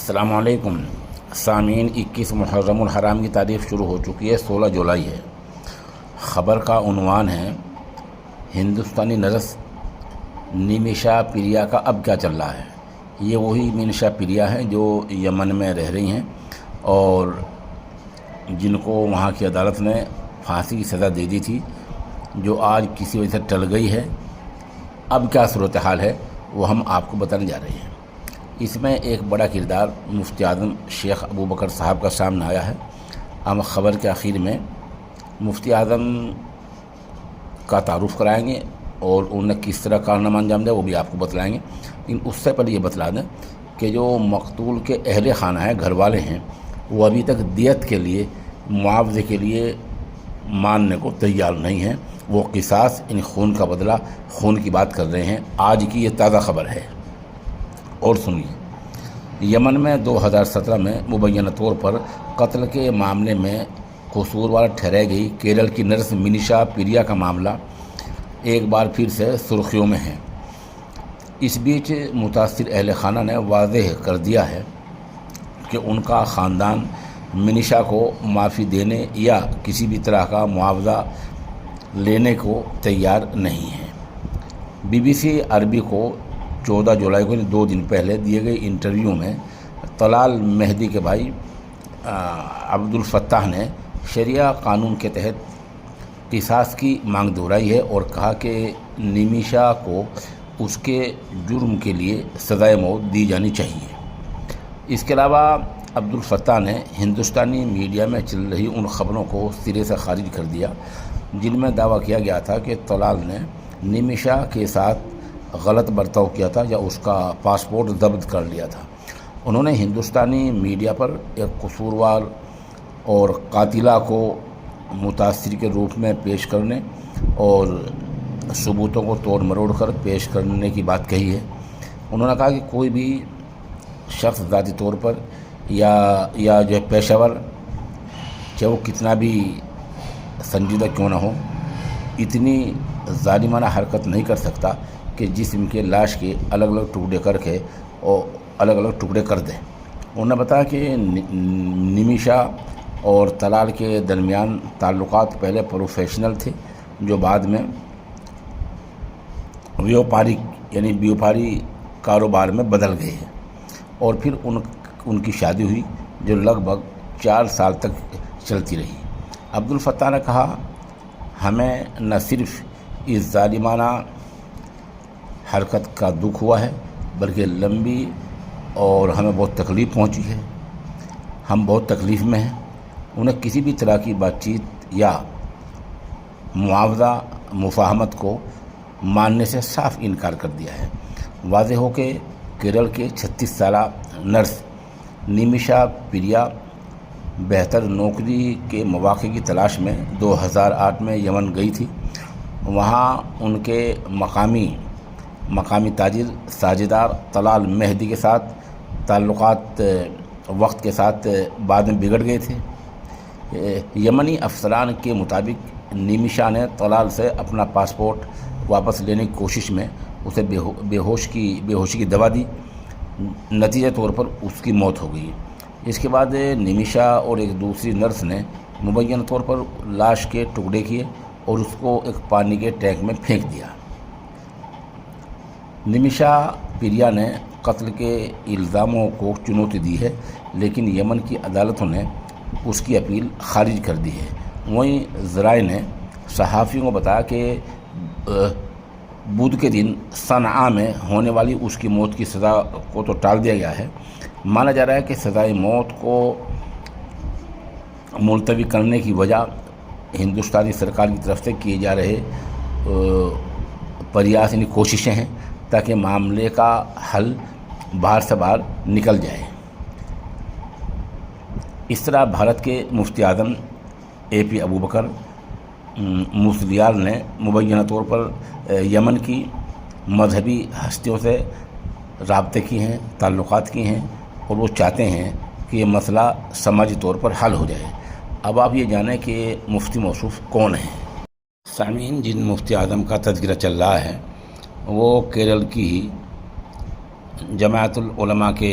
السلام علیکم سامعین، 21 محرم الحرام کی تاریخ شروع ہو چکی ہے، 16 جولائی ہے۔ خبر کا عنوان ہے ہندوستانی نرس نیمیشا پریا کا اب کیا چل رہا ہے۔ یہ وہی نیمیشا پریا ہیں جو یمن میں رہ رہی ہیں اور جن کو وہاں کی عدالت نے پھانسی کی سزا دے دی تھی، جو آج کسی وجہ سے ٹل گئی ہے۔ اب کیا صورتحال ہے وہ ہم آپ کو بتانے جا رہے ہیں۔ اس میں ایک بڑا کردار مفتی اعظم شیخ ابوبکر صاحب کا سامنے آیا ہے۔ ہم خبر کے آخر میں مفتی اعظم کا تعارف کرائیں گے اور انہوں نے کس طرح کارنامہ انجام دیا وہ بھی آپ کو بتلائیں گے، لیکن اس سے پہلے یہ بتلا دیں کہ جو مقتول کے اہل خانہ ہیں، گھر والے ہیں، وہ ابھی تک دیت کے لیے، معاوضے کے لیے ماننے کو تیار نہیں ہیں۔ وہ قصاص، یعنی خون کا بدلہ، خون کی بات کر رہے ہیں۔ آج کی یہ تازہ خبر ہے اور سنیے۔ یمن میں 2017 میں مبینہ طور پر قتل کے معاملے میں قصوروار ٹھہرائی گئی کیرل کی نرس نیمیشا پریا کا معاملہ ایک بار پھر سے سرخیوں میں ہے۔ اس بیچ متاثر اہل خانہ نے واضح کر دیا ہے کہ ان کا خاندان نیمیشا کو معافی دینے یا کسی بھی طرح کا معاوضہ لینے کو تیار نہیں ہے۔ بی بی سی عربی کو 14 جولائی کو 2 دن پہلے دیے گئے انٹرویو میں طلال مہدی کے بھائی عبدالفتاح نے شریعہ قانون کے تحت قصاص کی مانگ دہرائی ہے اور کہا کہ نیمیشا کو اس کے جرم کے لیے سزائے موت دی جانی چاہیے۔ اس کے علاوہ عبدالفتاح نے ہندوستانی میڈیا میں چل رہی ان خبروں کو سرے سے خارج کر دیا جن میں دعویٰ کیا گیا تھا کہ طلال نے نیمیشا کے ساتھ غلط برتاؤ کیا تھا یا اس کا پاسپورٹ ضبط کر لیا تھا۔ انہوں نے ہندوستانی میڈیا پر ایک قصوروار اور قاتلہ کو متاثر کے روپ میں پیش کرنے اور ثبوتوں کو توڑ مروڑ کر پیش کرنے کی بات کہی ہے۔ انہوں نے کہا کہ کوئی بھی شخص ذاتی طور پر یا جو پیشہ ور، چاہے وہ کتنا بھی سنجیدہ کیوں نہ ہو، اتنی ظالمانہ حرکت نہیں کر سکتا کہ جسم کے لاش کے الگ الگ ٹکڑے کر کے اور الگ الگ ٹکڑے کر دیں۔ انہوں نے بتایا کہ نیمیشا اور طلال کے درمیان تعلقات پہلے پروفیشنل تھے جو بعد میں بیوپاری کاروبار میں بدل گئے ہیں، اور پھر ان کی شادی ہوئی جو لگ بھگ 4 سال تک چلتی رہی۔ عبدالفتاح نے کہا، ہمیں نہ صرف اس ظالمانہ حرکت کا دکھ ہوا ہے بلکہ لمبی اور ہمیں بہت تکلیف پہنچی ہے۔ ہم بہت تکلیف میں ہیں۔ انہیں کسی بھی طرح کی بات چیت یا معاوضہ مفاہمت کو ماننے سے صاف انکار کر دیا ہے۔ واضح ہو کہ کیرل کے 36 سالہ نرس نیمیشا پریا بہتر نوکری کے مواقع کی تلاش میں 2008 میں یمن گئی تھی۔ وہاں ان کے مقامی تاجر ساجدار طلال مہدی کے ساتھ تعلقات وقت کے ساتھ بعد میں بگڑ گئے تھے۔ یمنی افسران کے مطابق نیمیشا نے طلال سے اپنا پاسپورٹ واپس لینے کی کوشش میں اسے بے ہوشی کی دوا دی۔ نتیجہ طور پر اس کی موت ہو گئی۔ اس کے بعد نیمیشا اور ایک دوسری نرس نے مبینہ طور پر لاش کے ٹکڑے کیے اور اس کو ایک پانی کے ٹینک میں پھینک دیا۔ نیمیشا پریا نے قتل کے الزاموں کو چنوتی دی ہے، لیکن یمن کی عدالتوں نے اس کی اپیل خارج کر دی ہے۔ وہیں ذرائع نے صحافیوں کو بتایا کہ بدھ کے دن صنعاء میں ہونے والی اس کی موت کی سزا کو تو ٹال دیا گیا ہے۔ مانا جا رہا ہے کہ سزائے موت کو ملتوی کرنے کی وجہ ہندوستانی سرکار کی طرف سے کیے جا رہے پریاس، یعنی کوششیں ہیں تاکہ معاملے کا حل باہر سے باہر نکل جائے۔ اس طرح بھارت کے مفتی اعظم AP ابوبکر مسلیال نے مبینہ طور پر یمن کی مذہبی ہستیوں سے رابطے کی ہیں، تعلقات کی ہیں، اور وہ چاہتے ہیں کہ یہ مسئلہ سماجی طور پر حل ہو جائے۔ اب آپ یہ جانیں کہ مفتی موصوف کون ہیں۔ سامعین، جن مفتی اعظم کا تذکرہ چل رہا ہے وہ کیرل کی ہی جماعت العلماء کے